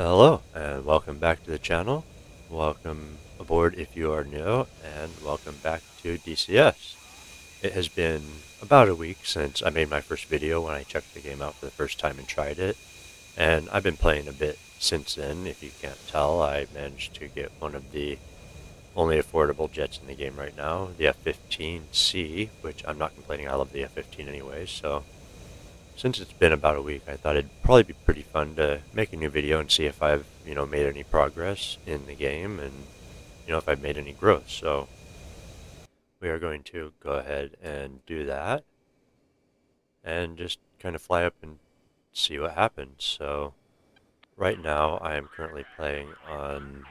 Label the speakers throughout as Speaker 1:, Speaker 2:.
Speaker 1: Hello, and welcome back to the channel. Welcome aboard if you are new, and welcome back to DCS. It has been about a week since I made my first video when I checked the game out for the first time and tried it, and I've been playing a bit since then. If you can't tell, I managed to get one of the only affordable jets in the game right now, the F-15C, which I'm not complaining, I love the F-15 anyway, so since it's been about a week, I thought it'd probably be pretty fun to make a new video and see if I've, made any progress in the game and, if I've made any growth. So we are going to go ahead and do that and just kind of fly up and see what happens. So right now I am currently playing on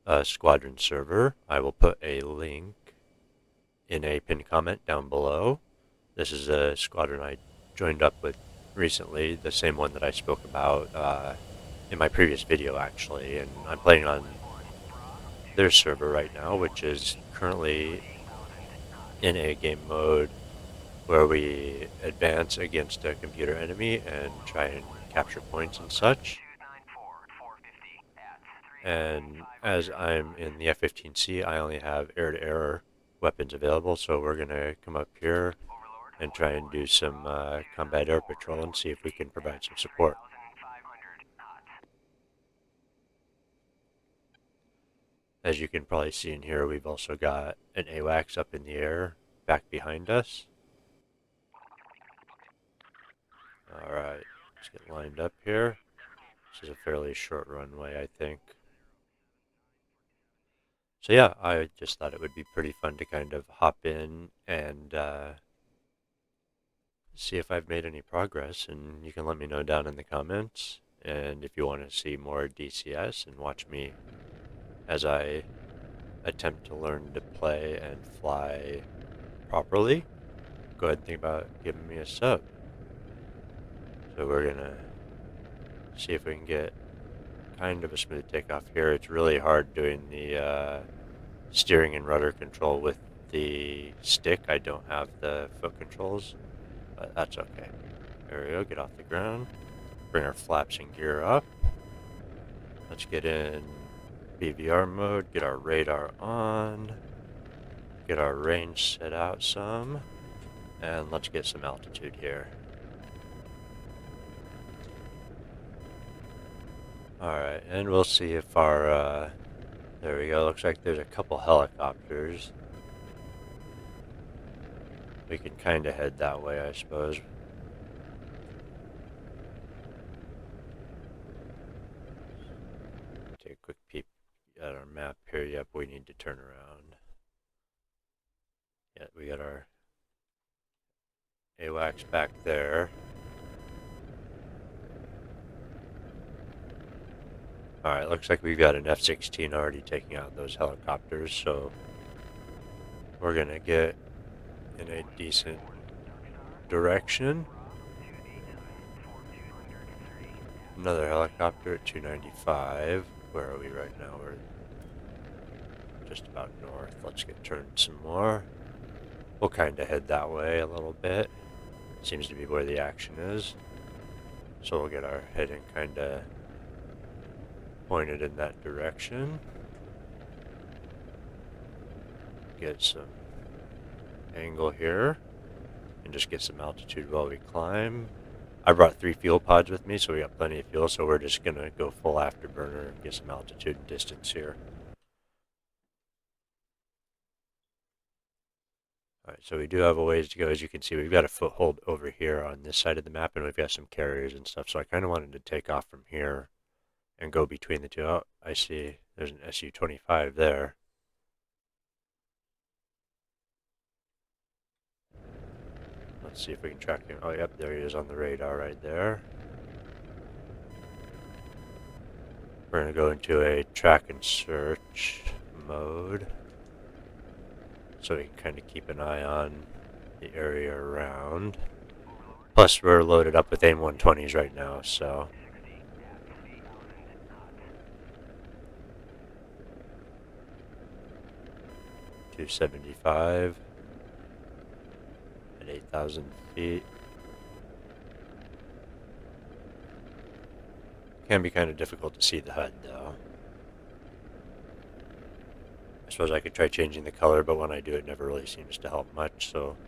Speaker 1: a squadron server. I will put a link in a pinned comment down below. This is a squadron I joined up with recently, the same one that I spoke about in my previous video actually, and I'm playing on their server right now, which is currently in a game mode where we advance against a computer enemy and try and capture points and such. And as I'm in the F-15C, I only have air-to-air weapons available, so we're going to come up here and try and do some combat air patrol and see if we can provide some support. As you can probably see in here, we've also got an AWACS up in the air back behind us. Alright, let's get lined up here. This is a fairly short runway, I think. So yeah, I just thought it would be pretty fun to kind of hop in and see if I've made any progress, and you can let me know down in the comments. And if you want to see more DCS and watch me as I attempt to learn to play and fly properly, go ahead and think about giving me a sub. So we're gonna see if we can get kind of a smooth takeoff here. It's really hard doing the steering and rudder control with the stick. I don't have the foot controls, but that's okay. There we go, get off the ground. Bring our flaps and gear up. Let's get in BVR mode, get our radar on, get our range set out some, and let's get some altitude here. Alright, and we'll see if our, there we go, looks like there's a couple helicopters. We can kind of head that way, I suppose. Take a quick peek at our map here. Yep, we need to turn around. Yeah, we got our AWACS back there. Alright, looks like we've got an F-16 already taking out those helicopters, so we're gonna get in a decent direction. Another helicopter at 295. Where are we right now? We're just about north. Let's get turned some more. We'll kind of head that way a little bit. Seems to be where the action is. So we'll get our heading kind of pointed in that direction. Get some angle here and just get some altitude while we climb. I brought 3 fuel pods with me, so we got plenty of fuel, so we're just gonna go full afterburner and get some altitude and distance here. Alright, so we do have a ways to go. As you can see, we've got a foothold over here on this side of the map, and we've got some carriers and stuff, so I kind of wanted to take off from here and go between the two. Oh, I see there's an Su-25 there. Let's see if we can track him. Oh, yep, there he is on the radar right there. We're going to go into a track and search mode, so we can kind of keep an eye on the area around. Plus, we're loaded up with AIM-120s right now, so... $275 at 8,000 feet. Can be kind of difficult to see the HUD though. I suppose I could try changing the color, but when I do it never really seems to help much, so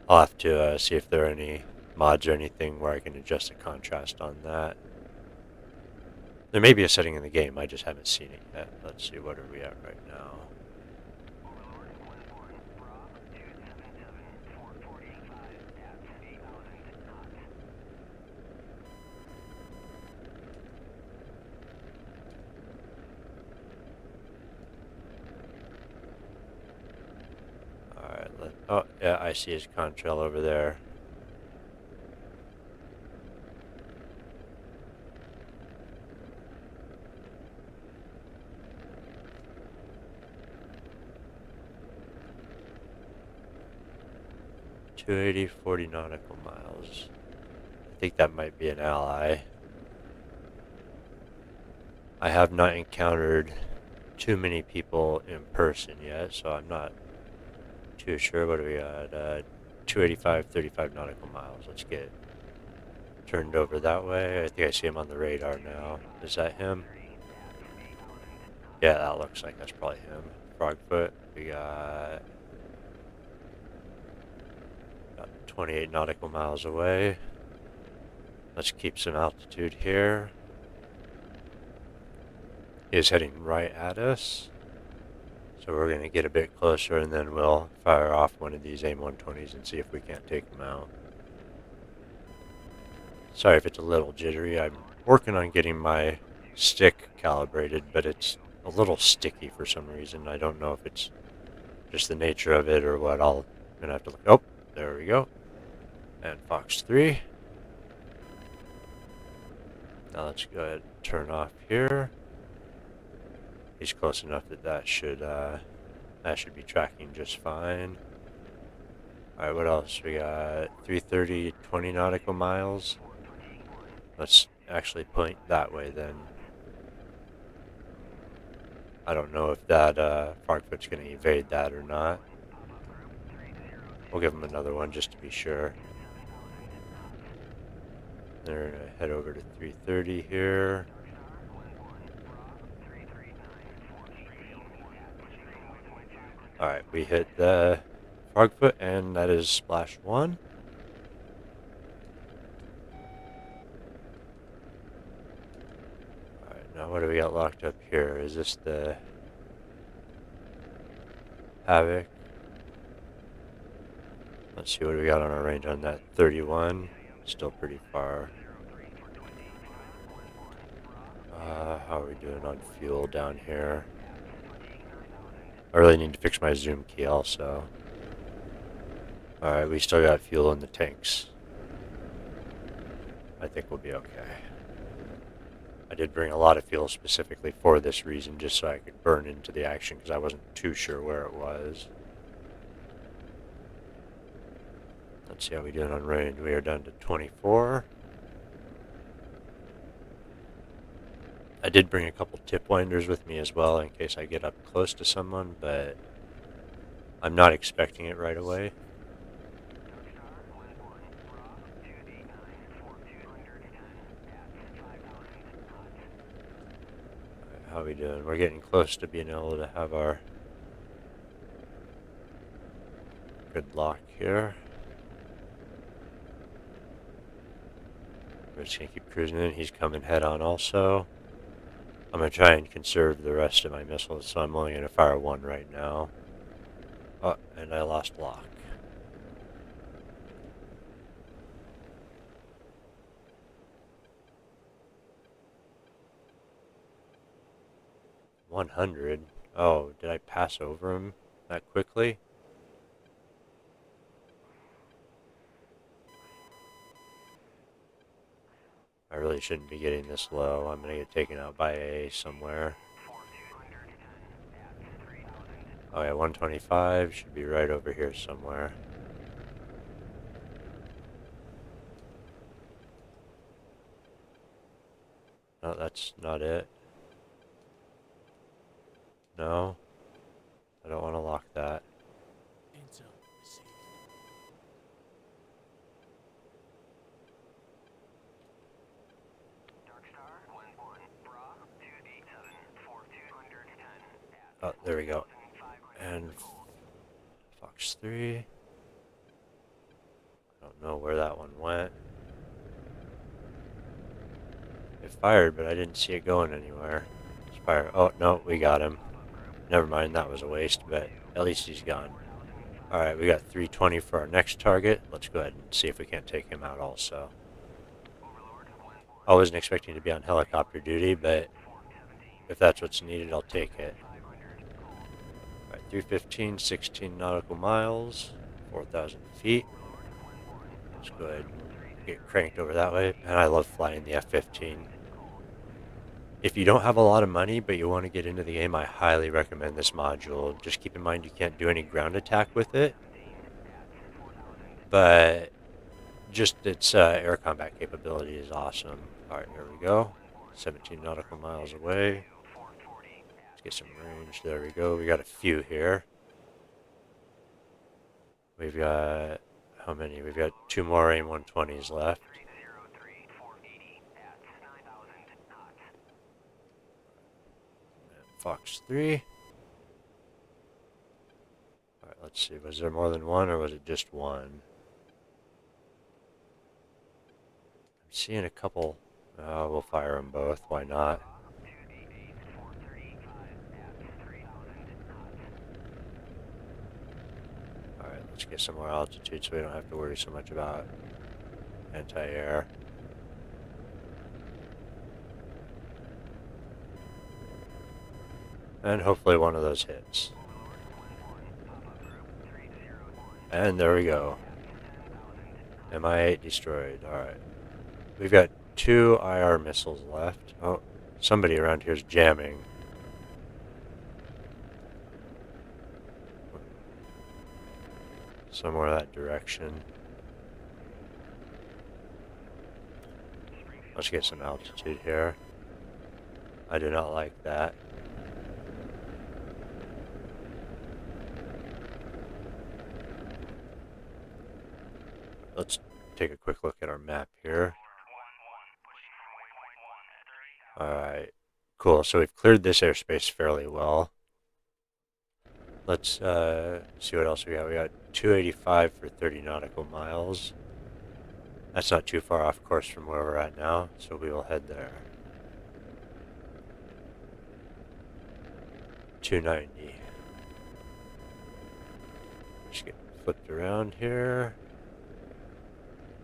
Speaker 1: I'll have to see if there are any mods or anything where I can adjust the contrast on that. There may be a setting in the game, I just haven't seen it yet. Let's see, what are we at right now? Alright, oh, yeah, I see his contrail over there. .280, 40 nautical miles. I think that might be an ally. I have not encountered too many people in person yet, so I'm not too sure. What are we at? 285, 35 nautical miles. Let's get turned over that way. I think I see him on the radar now. Is that him? Yeah, that looks like that's probably him. Frogfoot. We got 28 nautical miles away. Let's keep some altitude here. He is heading right at us. So we're going to get a bit closer and then we'll fire off one of these AIM-120s and see if we can't take him out. Sorry if it's a little jittery. I'm working on getting my stick calibrated, but it's a little sticky for some reason. I don't know if it's just the nature of it or what. I'm going to have to look. Oh, there we go. And Fox 3. Now let's go ahead and turn off here. He's close enough that that should be tracking just fine. Alright, what else? We got 330, 20 nautical miles. Let's actually point that way then. I don't know if that Frogfoot's going to evade that or not. We'll give him another one just to be sure. They're going to head over to 330 here. Alright, we hit the Frogfoot, and that is splash 1. Alright, now what do we got locked up here? Is this the Havoc? Let's see what we got on our range on that 31. Still pretty far. How are we doing on fuel down here? I really need to fix my zoom key also. Alright, we still got fuel in the tanks. I think we'll be okay. I did bring a lot of fuel specifically for this reason, just so I could burn into the action, because I wasn't too sure where it was. Let's see how we doing on range. We are down to 24. I did bring a couple tip winders with me as well in case I get up close to someone, but I'm not expecting it right away. How are we doing? We're getting close to being able to have our good lock here. We're just going to keep cruising in. He's coming head on also. I'm going to try and conserve the rest of my missiles, so I'm only going to fire one right now. Oh, and I lost lock. $100? Oh, did I pass over him that quickly? I really shouldn't be getting this low. I'm going to get taken out by A somewhere. Oh yeah, 125 should be right over here somewhere. No, that's not it. No. I don't want to lock that. Oh, there we go. And Fox 3. I don't know where that one went. It fired, but I didn't see it going anywhere. It's fire. Oh, no, we got him. Never mind, that was a waste, but at least he's gone. Alright, we got 320 for our next target. Let's go ahead and see if we can't take him out also. I wasn't expecting to be on helicopter duty, but if that's what's needed, I'll take it. Alright, 315, 16 nautical miles, 4,000 feet. Let's go ahead and get cranked over that way. And I love flying the F-15. If you don't have a lot of money, but you want to get into the game, I highly recommend this module. Just keep in mind you can't do any ground attack with it. But just its air combat capability is awesome. Alright, here we go. 17 nautical miles away. Let's get some range. There we go. We got a few here. We've got, how many? We've got 2 more AIM 120s left. And Fox 3. Alright, let's see. Was there more than one or was it just one? I'm seeing a couple. We'll fire them both. Why not? Alright, let's get some more altitude so we don't have to worry so much about anti-air. And hopefully one of those hits. And there we go. MI-8 destroyed. Alright. We've got 2 IR missiles left. Oh, somebody around here is jamming. Somewhere that direction. Let's get some altitude here. I do not like that. Let's take a quick look at our map here. Alright, cool. So we've cleared this airspace fairly well. Let's see what else we got. We got 285 for 30 nautical miles. That's not too far off course from where we're at now, so we will head there. 290. Just get flipped around here.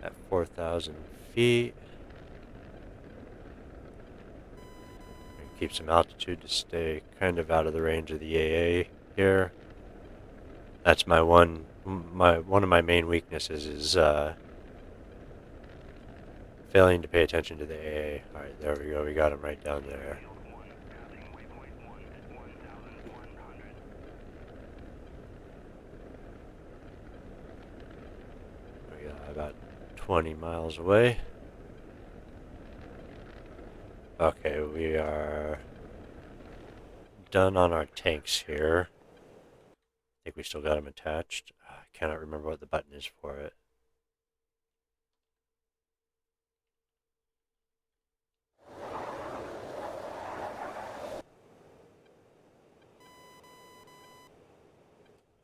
Speaker 1: At 4,000 feet. Keep some altitude to stay kind of out of the range of the AA here. That's one of my main weaknesses is failing to pay attention to the AA. Alright, there we go. We got him right down there. We got about 20 miles away. Okay, we are done on our tanks here. I think we still got them attached. I cannot remember what the button is for it.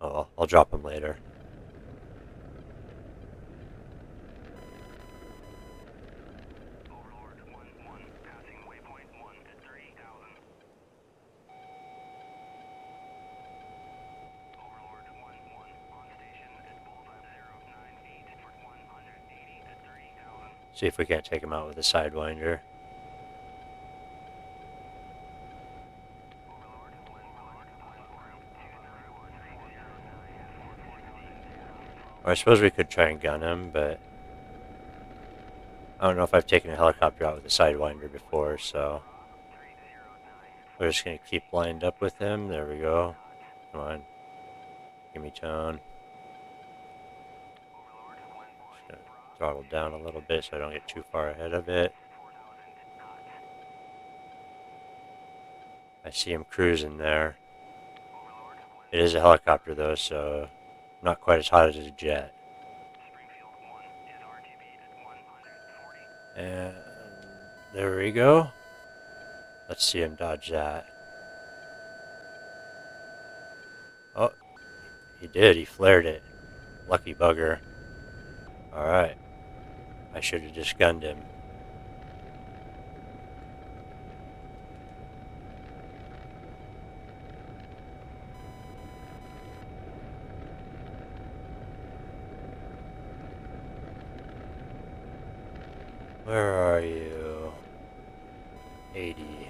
Speaker 1: Oh, I'll drop them later. See if we can't take him out with a Sidewinder. Or I suppose we could try and gun him, but I don't know if I've taken a helicopter out with a Sidewinder before, so we're just going to keep lined up with him. There we go. Come on. Give me tone. Just going to throttle down a little bit so I don't get too far ahead of it. I see him cruising there. It is a helicopter though, so not quite as hot as a jet. And there we go. Let's see him dodge that. He did. He flared it. Lucky bugger. Alright. I should have just gunned him. Where are you? 80.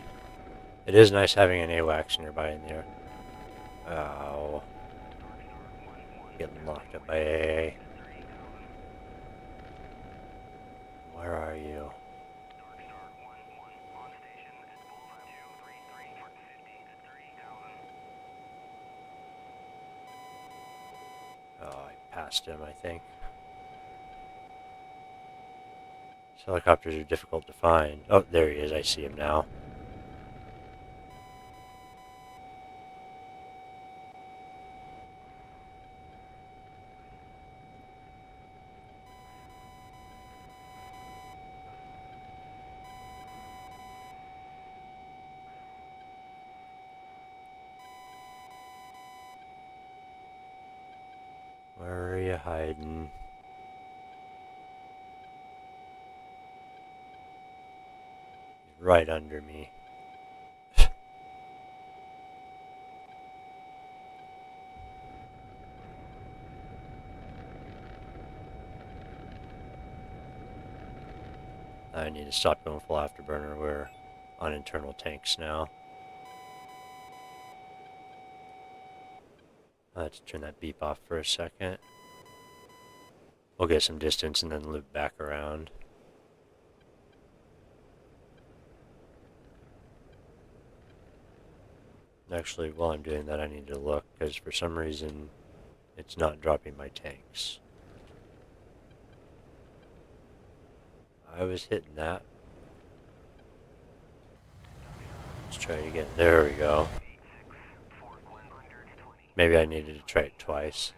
Speaker 1: It is nice having an AWACS nearby in there. Ow. Getting locked up by AA. Where are you? Oh, I passed him, I think. These helicopters are difficult to find. Oh, there he is. I see him now. Where are you hiding? He's right under me. I need to stop going full afterburner. We're on internal tanks now. Let's turn that beep off for a second. We'll get some distance and then loop back around. Actually, while I'm doing that, I need to look, because for some reason, it's not dropping my tanks. I was hitting that. Let's try it again. There we go. Maybe I needed to try it twice.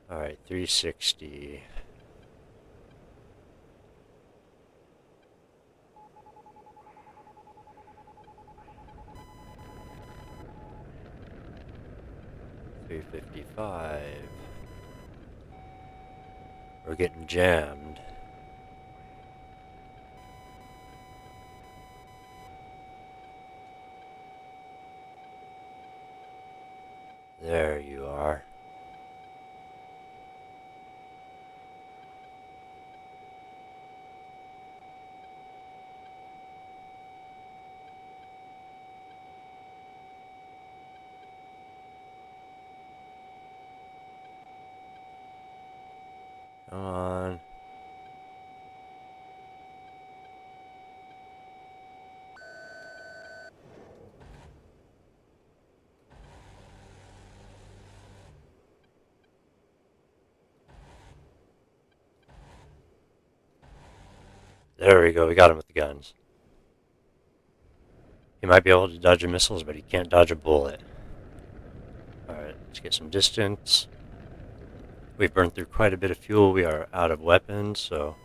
Speaker 1: Alright, 360. $355. We're getting jammed. There you are. Come on. There we go, we got him with the guns. He might be able to dodge your missiles, but he can't dodge a bullet. Alright, let's get some distance. We've burned through quite a bit of fuel. We are out of weapons, so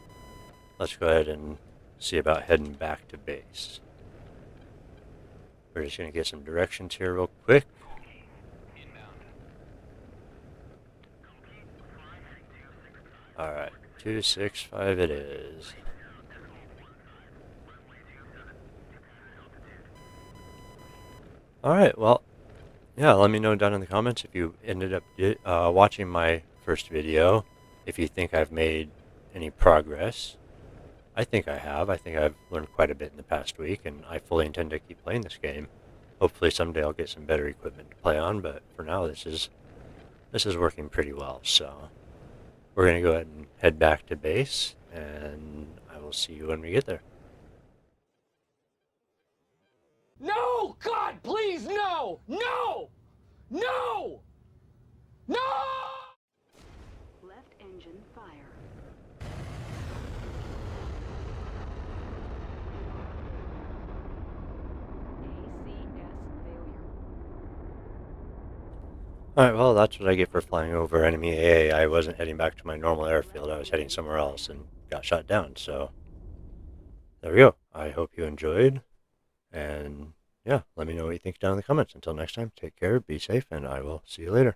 Speaker 1: let's go ahead and see about heading back to base. We're just going to get some directions here real quick. Alright, 265 it is. Alright, well, yeah, let me know down in the comments if you ended up watching my first video, if you think I've made any progress. I think I have. I think I've learned quite a bit in the past week, and I fully intend to keep playing this game. Hopefully someday I'll get some better equipment to play on, but for now this is working pretty well, so we're going to go ahead and head back to base, and I will see you when we get there.
Speaker 2: No! God, please, no! No! No! No!
Speaker 3: Left engine fire. DCS failure.
Speaker 1: Alright, well, that's what I get for flying over enemy AA. I wasn't heading back to my normal airfield. I was heading somewhere else and got shot down, so there we go. I hope you enjoyed. And yeah, let me know what you think down in the comments. Until next time, take care, be safe, and I will see you later.